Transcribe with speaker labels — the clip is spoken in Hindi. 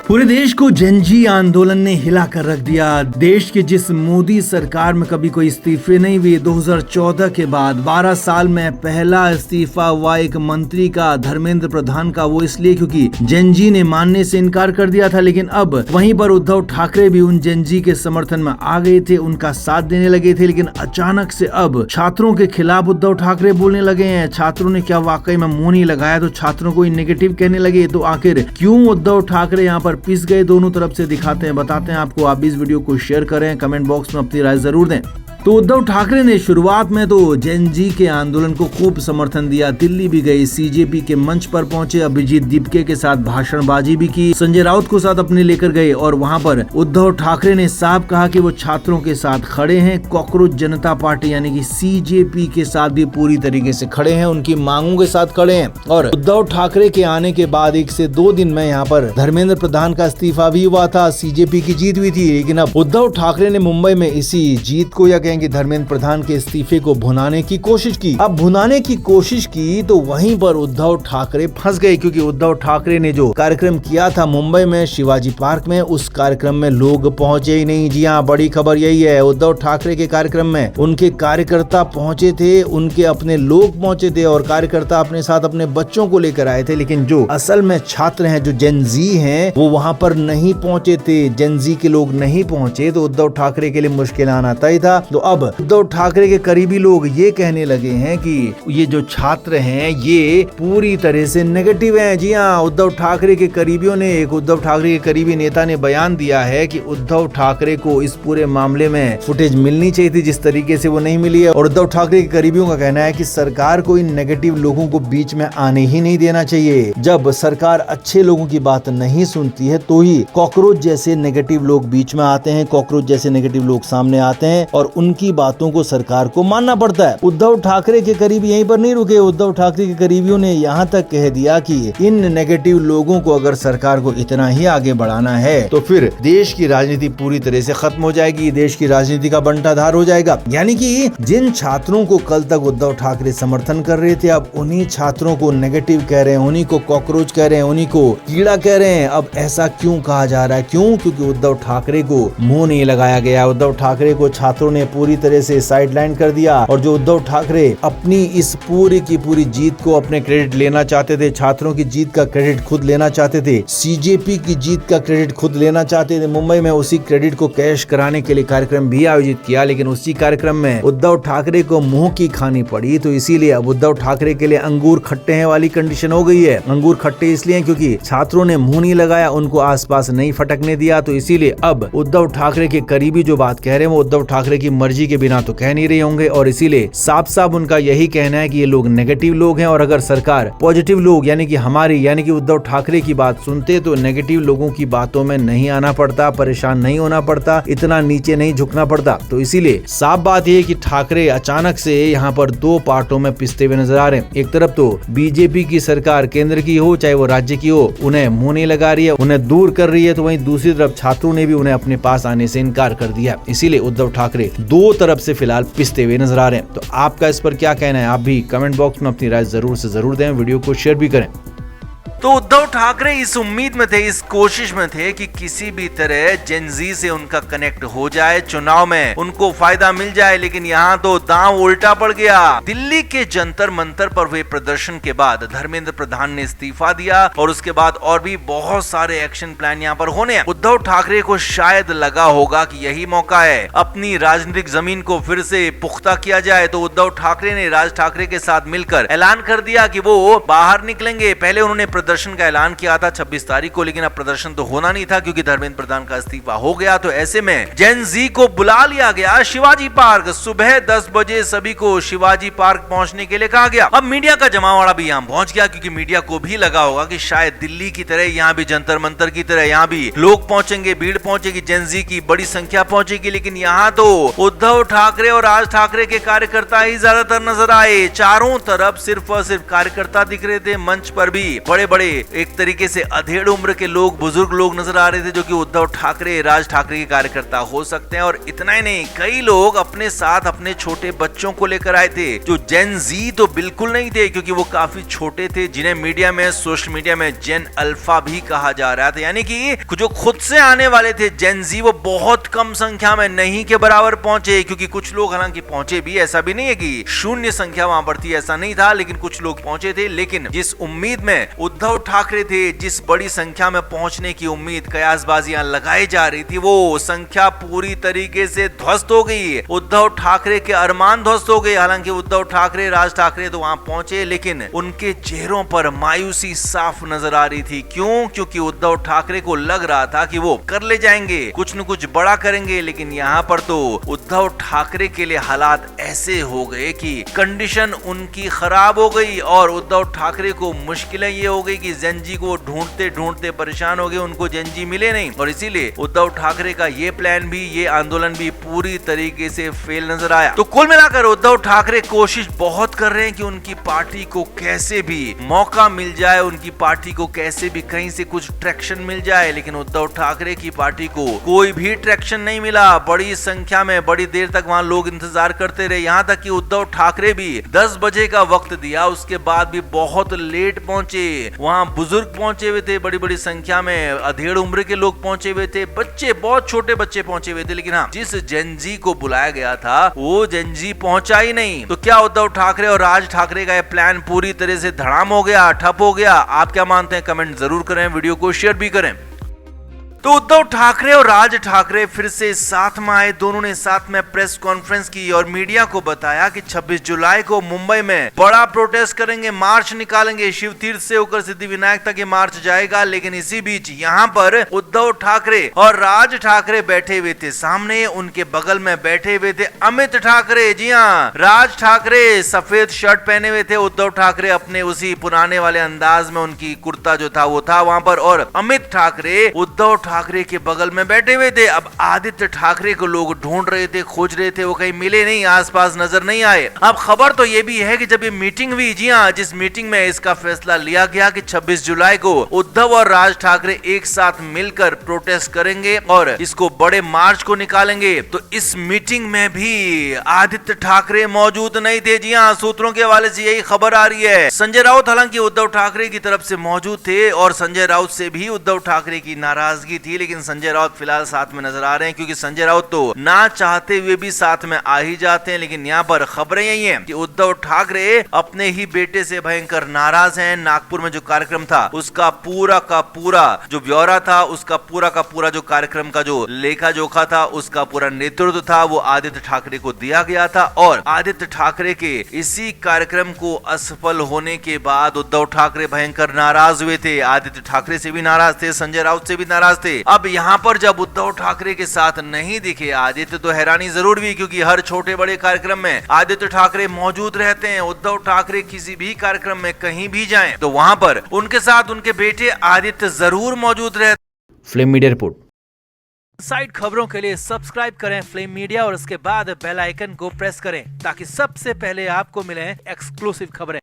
Speaker 1: पूरे देश को जेनजी आंदोलन ने हिला कर रख दिया। देश के जिस मोदी सरकार में कभी कोई इस्तीफे नहीं हुए, 2014 के बाद 12 साल में पहला इस्तीफा हुआ एक मंत्री का, धर्मेंद्र प्रधान का। वो इसलिए क्योंकि जेनजी ने मानने से इनकार कर दिया था। लेकिन अब वहीं पर उद्धव ठाकरे भी उन जेनजी के समर्थन में आ गए थे, उनका साथ देने लगे थे। लेकिन अचानक से अब छात्रों के खिलाफ उद्धव ठाकरे बोलने लगे हैं। छात्रों ने क्या वाकई में मुंह नहीं लगाया तो छात्रों को नेगेटिव कहने लगे। तो आखिर क्यों उद्धव ठाकरे यहाँ पर पिस गए, दोनों तरफ से दिखाते हैं, बताते हैं आपको। आप इस वीडियो को शेयर करें, कमेंट बॉक्स में अपनी राय जरूर दें। तो उद्धव ठाकरे ने शुरुआत में तो जेनजी के आंदोलन को खूब समर्थन दिया। दिल्ली भी गए, सीजेपी के मंच पर पहुंचे, अभिजीत दीपके के साथ भाषणबाजी भी की, संजय राउत को साथ अपने लेकर गए। और वहां पर उद्धव ठाकरे ने साफ कहा कि वो छात्रों के साथ खड़े हैं, कॉकरोच जनता पार्टी यानी कि सीजेपी के साथ भी पूरी तरीके से खड़े हैं, उनकी मांगों के साथ खड़े हैं। और उद्धव ठाकरे के आने के बाद 1 से 2 दिन में यहाँ पर धर्मेंद्र प्रधान का इस्तीफा भी हुआ था, सीजेपी की जीत हुई थी। लेकिन अब उद्धव ठाकरे ने मुंबई में इसी जीत को या कि धर्मेंद्र प्रधान के इस्तीफे को भुनाने की कोशिश की। अब भुनाने की कोशिश की तो वहीं पर उद्धव ठाकरे फंस गए, क्योंकि उद्धव ठाकरे ने जो कार्यक्रम किया था मुंबई में शिवाजी पार्क में, उस कार्यक्रम में लोग पहुंचे ही नहीं। जी हाँ, बड़ी खबर यही है। उद्धव ठाकरे के कार्यक्रम में उनके कार्यकर्ता पहुंचे थे, उनके अपने लोग पहुंचे थे और कार्यकर्ता अपने साथ अपने बच्चों को लेकर आए थे। लेकिन जो असल में छात्र हैं, जो जेनजी हैं, वो वहां पर नहीं पहुंचे थे। जेनजी के लोग नहीं पहुंचे तो उद्धव ठाकरे के लिए मुश्किल आना तय था। तो अब उद्धव ठाकरे के करीबी लोग ये कहने लगे हैं कि ये जो छात्र हैं ये पूरी तरह से नेगेटिव हैं। जी हाँ, उद्धव ठाकरे के करीबियों ने, एक उद्धव ठाकरे के करीबी नेता ने बयान दिया है कि उद्धव ठाकरे को इस पूरे मामले में फुटेज मिलनी चाहिए थी, जिस तरीके से वो नहीं मिली है। और उद्धव ठाकरे के करीबियों का कहना है कि सरकार को इन नेगेटिव लोगों को बीच में आने ही नहीं देना चाहिए। जब सरकार अच्छे लोगों की बात नहीं सुनती है तो ही कॉकरोच जैसे नेगेटिव लोग बीच में आते हैं, कॉकरोच जैसे नेगेटिव लोग सामने आते हैं और उनकी बातों को सरकार को मानना पड़ता है। उद्धव ठाकरे के करीबी यहीं पर नहीं रुके। उद्धव ठाकरे के करीबियों ने यहाँ तक कह दिया कि इन नेगेटिव लोगों को अगर सरकार को इतना ही आगे बढ़ाना है तो फिर देश की राजनीति पूरी तरह से खत्म हो जाएगी, देश की राजनीति का बंटाधार हो जाएगा। यानी कि जिन छात्रों को कल तक उद्धव ठाकरे समर्थन कर रहे थे, अब उन्हीं छात्रों को नेगेटिव कह रहे हैं, उन्हीं को कॉकरोच कह रहे हैं, उन्हीं को कीड़ा कह रहे हैं। अब ऐसा क्यों कहा जा रहा है? क्यों? क्योंकि उद्धव ठाकरे को मुंह नहीं लगाया गया। उद्धव ठाकरे को छात्रों ने पूरी तरह से साइडलाइन कर दिया। और जो उद्धव ठाकरे अपनी इस पूरी की पूरी जीत को अपने क्रेडिट लेना चाहते थे, छात्रों की जीत का क्रेडिट खुद लेना चाहते थे, सीजेपी की जीत का क्रेडिट खुद लेना चाहते थे, मुंबई में उसी क्रेडिट को कैश कराने के लिए कार्यक्रम भी आयोजित किया। लेकिन उसी कार्यक्रम में उद्धव ठाकरे को मुंह की खानी पड़ी। तो इसीलिए अब उद्धव ठाकरे के लिए अंगूर खट्टे हैं वाली कंडीशन हो गई है। अंगूर खट्टे इसलिए क्योंकि छात्रों ने मुंह नहीं लगाया, उनको आसपास नहीं फटकने दिया। तो इसीलिए अब उद्धव ठाकरे के करीबी जो बात कह रहे हैं वो उद्धव ठाकरे की मर्जी के बिना तो कह नहीं रहे होंगे। और इसीलिए साफ साफ उनका यही कहना है कि ये लोग नेगेटिव लोग हैं और अगर सरकार पॉजिटिव लोग यानी कि उद्धव ठाकरे की बात सुनते तो नेगेटिव लोगों की बातों में नहीं आना पड़ता, परेशान नहीं होना पड़ता, इतना नीचे नहीं झुकना पड़ता। तो इसीलिए साफ बात यह कि ठाकरे अचानक से यहाँ पर 2 पार्टों में पिसते हुए नजर आ रहे हैं। एक तरफ तो बीजेपी की सरकार केंद्र की हो चाहे वो राज्य की हो, उन्हें मुंह नहीं लगा रही है, उन्हें दूर कर रही है। तो वहीं दूसरी तरफ छात्रों ने भी उन्हें अपने पास आने से इनकार कर दिया। इसीलिए उद्धव ठाकरे 2 तरफ से फिलहाल पिसते हुए नजर आ रहे हैं। तो आपका इस पर क्या कहना है? आप भी कमेंट बॉक्स में अपनी राय जरूर से जरूर दें, वीडियो को शेयर भी करें। तो उद्धव ठाकरे इस उम्मीद में थे, इस कोशिश में थे कि किसी भी तरह जेनजी से उनका कनेक्ट हो जाए, चुनाव में उनको फायदा मिल जाए। लेकिन यहाँ तो दांव उल्टा पड़ गया। दिल्ली के जंतर मंतर पर हुए प्रदर्शन के बाद धर्मेंद्र प्रधान ने इस्तीफा दिया और उसके बाद और भी बहुत सारे एक्शन प्लान यहाँ पर होने हैं। उद्धव ठाकरे को शायद लगा होगा कि यही मौका है अपनी राजनीतिक जमीन को फिर से पुख्ता किया जाए। तो उद्धव ठाकरे ने राज ठाकरे के साथ मिलकर ऐलान कर दिया कि वो बाहर निकलेंगे। पहले उन्होंने प्रदर्शन का ऐलान किया था 26 तारीख को, लेकिन अब प्रदर्शन तो होना नहीं था क्योंकि धर्मेंद्र प्रधान का इस्तीफा हो गया। तो ऐसे में जेनजी को बुला लिया गया शिवाजी पार्क। सुबह 10 बजे सभी को शिवाजी पार्क पहुंचने के लिए कहा गया। अब मीडिया का जमावड़ा भी यहाँ पहुंच गया, क्योंकि मीडिया को भी लगा होगा कि शायद दिल्ली की तरह यहाँ भी जंतर मंतर की तरह यहाँ भी लोग पहुंचेंगे, भीड़ पहुंचेगी, जेनजी की बड़ी संख्या पहुंचेगी। लेकिन यहाँ तो उद्धव ठाकरे और राज ठाकरे के कार्यकर्ता ही ज्यादातर नजर आए। चारों तरफ सिर्फ और सिर्फ कार्यकर्ता दिख रहे थे। मंच पर भी बड़े बड़े एक तरीके से अधेड़ उम्र के लोग, बुजुर्ग लोग नजर आ रहे थे जो कि उद्धव ठाकरे, राज ठाकरे के कार्यकर्ता हो सकते हैं। और इतना ही नहीं, कई लोग अपने साथ अपने छोटे बच्चों को लेकर आए थे जो जेन जी तो बिल्कुल नहीं थे, क्योंकि वो काफी छोटे थे, जिन्हें मीडिया में, सोशल मीडिया में जेन अल्फा भी कहा जा रहा था। यानी कि जो खुद से आने वाले थे जेन जी, वो बहुत कम संख्या में, नहीं के बराबर पहुंचे, क्योंकि कुछ लोग हालांकि पहुंचे भी, ऐसा भी नहीं है कि शून्य संख्या वहां पर थी, ऐसा नहीं था, लेकिन कुछ लोग पहुंचे थे। लेकिन जिस उम्मीद में उद्धव ठाकरे थे, जिस बड़ी संख्या में पहुंचने की उम्मीद, कयासबाजियां लगाई जा रही थी, वो संख्या पूरी तरीके से ध्वस्त हो गई। उद्धव ठाकरे के अरमान ध्वस्त हो गए। हालांकि उद्धव ठाकरे, राज ठाकरे तो वहां पहुंचे, लेकिन उनके चेहरों पर मायूसी साफ नजर आ रही थी। क्यों? क्योंकि उद्धव ठाकरे को लग रहा था कि वो कर ले जाएंगे, कुछ न कुछ बड़ा करेंगे, लेकिन यहाँ पर तो उद्धव ठाकरे के लिए हालात ऐसे हो गए कि कंडीशन उनकी खराब हो गई और उद्धव ठाकरे को मुश्किलें ये हो गई कि जेनजी को ढूंढते ढूंढते परेशान हो गए, उनको जेनजी मिले नहीं। और इसीलिए उद्धव ठाकरे का ये प्लान भी, ये आंदोलन भी पूरी तरीके से फेल नजर आया। तो कुल मिलाकर उद्धव ठाकरे कोशिश बहुत कर रहे हैं कि उनकी पार्टी को कैसे भी मौका मिल जाए, उनकी पार्टी को कैसे भी कहीं से कुछ ट्रैक्शन मिल जाए, लेकिन उद्धव ठाकरे की पार्टी को कोई भी ट्रैक्शन नहीं मिला। बड़ी संख्या में, बड़ी देर तक वहां लोग इंतजार करते रहे, यहाँ तक कि उद्धव ठाकरे भी 10 बजे का वक्त दिया, उसके बाद भी बहुत लेट पहुंचे। वहां बुजुर्ग पहुंचे हुए थे, बड़ी बड़ी संख्या में अधेड़ उम्र के लोग पहुंचे हुए थे, बच्चे, बहुत छोटे बच्चे पहुंचे हुए थे, लेकिन हाँ, जिस जेनजी को बुलाया गया था वो जेनजी पहुंचा ही नहीं। तो क्या उद्धव ठाकरे और राज ठाकरे का यह प्लान पूरी तरह से धड़ाम हो गया, ठप हो गया? आप क्या मानते हैं? कमेंट जरूर करें, वीडियो को शेयर भी करें। तो उद्धव ठाकरे और राज ठाकरे फिर से साथ में आए। दोनों ने साथ में प्रेस कॉन्फ्रेंस की और मीडिया को बताया कि 26 जुलाई को मुंबई में बड़ा प्रोटेस्ट करेंगे, मार्च निकालेंगे, शिव तीर्थ से होकर सिद्धिविनायक तक ये मार्च जाएगा। लेकिन इसी बीच यहाँ पर उद्धव ठाकरे और राज ठाकरे बैठे हुए थे। सामने उनके बगल में बैठे हुए थे अमित ठाकरे। जी हाँ, राज ठाकरे सफेद शर्ट पहने हुए थे, उद्धव ठाकरे अपने उसी पुराने वाले अंदाज में, उनकी कुर्ता जो था वो था वहां पर, और अमित ठाकरे उद्धव ठाकरे के बगल में बैठे हुए थे। अब आदित्य ठाकरे को लोग ढूंढ रहे थे, खोज रहे थे, वो कहीं मिले नहीं, आसपास नजर नहीं आए। अब खबर तो ये भी है कि जब ये मीटिंग हुई, जी हाँ, जिस मीटिंग में इसका फैसला लिया गया कि 26 जुलाई को उद्धव और राज ठाकरे एक साथ मिलकर प्रोटेस्ट करेंगे और इसको बड़े मार्च को निकालेंगे, तो इस मीटिंग में भी आदित्य ठाकरे मौजूद नहीं थे। जी हाँ, सूत्रों के हवाले से यही खबर आ रही है। संजय राउत हालांकि उद्धव ठाकरे की तरफ से मौजूद थे और संजय राउत से भी उद्धव ठाकरे की नाराजगी थी, लेकिन संजय राउत फिलहाल साथ में नजर आ रहे हैं, क्योंकि संजय राउत तो ना चाहते हुए भी साथ में आ ही जाते हैं। लेकिन यहाँ पर खबरें यही हैं कि उद्धव ठाकरे अपने ही बेटे से भयंकर नाराज हैं। नागपुर में जो कार्यक्रम था उसका पूरा का पूरा जो ब्यौरा था, उसका पूरा का पूरा जो कार्यक्रम का जो लेखा जोखा था, उसका पूरा नेतृत्व था, वो आदित्य ठाकरे को दिया गया था। और आदित्य ठाकरे के इसी कार्यक्रम को असफल होने के बाद उद्धव ठाकरे भयंकर नाराज हुए थे। आदित्य ठाकरे से भी नाराज थे, संजय राउत से भी नाराज थे। अब यहाँ पर जब उद्धव ठाकरे के साथ नहीं दिखे आदित्य, तो हैरानी जरूर हुई, क्योंकि हर छोटे बड़े कार्यक्रम में आदित्य ठाकरे मौजूद रहते हैं। उद्धव ठाकरे किसी भी कार्यक्रम में कहीं भी जाएं तो वहां पर उनके साथ उनके बेटे आदित्य जरूर मौजूद रहते।
Speaker 2: Flame media report.
Speaker 1: साइड खबरों के लिए सब्सक्राइब करें फ्लेम मीडिया और उसके बाद बेल आइकन को प्रेस करें ताकि सबसे पहले आपको मिले एक्सक्लूसिव खबरें।